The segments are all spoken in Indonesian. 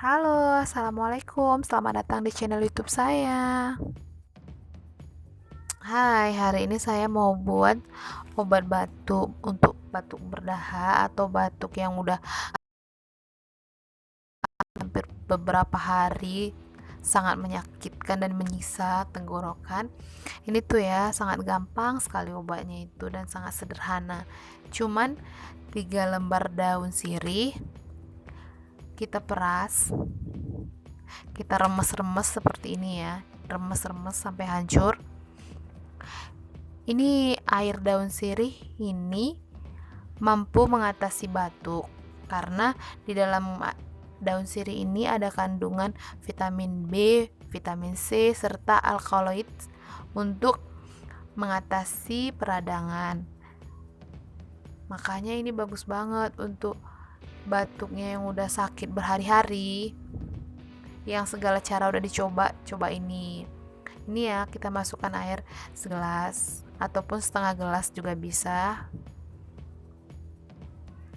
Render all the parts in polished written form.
Halo, assalamualaikum. Selamat datang di channel YouTube saya. Hai, hari ini saya mau buat obat batuk untuk batuk berdahak atau batuk yang udah hampir beberapa hari, sangat menyakitkan dan menyiksa tenggorokan. Ini tuh ya sangat gampang sekali obatnya itu dan sangat sederhana. Cuman 3 lembar daun sirih kita peras, kita remes-remes seperti ini ya, remes-remes sampai hancur. Ini air daun sirih ini mampu mengatasi batuk karena di dalam daun sirih ini ada kandungan vitamin B, vitamin C serta alkaloid untuk mengatasi peradangan. Makanya ini bagus banget untuk batuknya yang udah sakit berhari-hari, yang segala cara udah coba ini ya, kita masukkan air segelas ataupun setengah gelas juga bisa.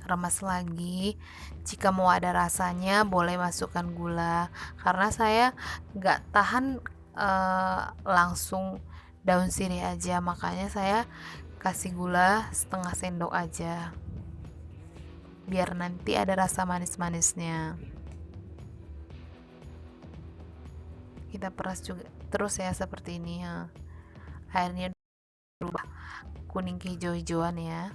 Remas lagi, jika mau ada rasanya boleh masukkan gula, karena saya nggak tahan langsung daun sirih aja, makanya saya kasih gula setengah sendok aja biar nanti ada rasa manis-manisnya. Kita peras juga terus ya seperti ini ya. Airnya berubah kuning ke hijau-hijauan ya.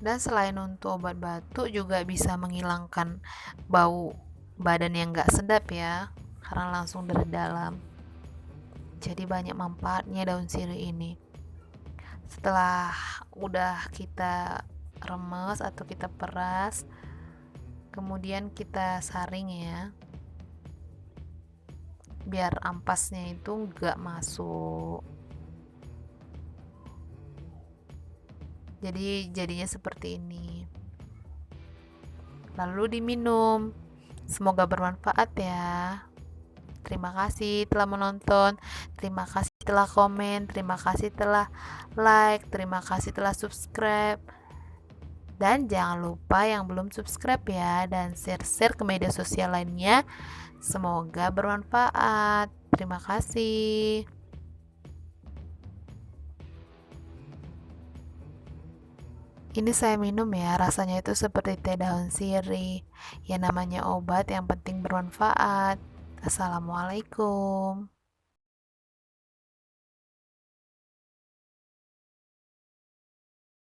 Dan selain untuk obat batuk juga bisa menghilangkan bau badan yang gak sedap ya, karena langsung dari dalam. Jadi banyak manfaatnya daun sirih ini. Setelah udah kita remes atau kita peras, kemudian kita saring ya, biar ampasnya itu gak masuk. Jadi jadinya seperti ini, lalu diminum. Semoga bermanfaat ya. Terima kasih telah menonton, terima kasih telah komen, terima kasih telah like, terima kasih telah subscribe. Dan jangan lupa yang belum subscribe ya, dan share-share ke media sosial lainnya. Semoga bermanfaat. Terima kasih. Ini saya minum ya, rasanya itu seperti teh daun sirih. Ya namanya obat, yang penting bermanfaat. Assalamualaikum.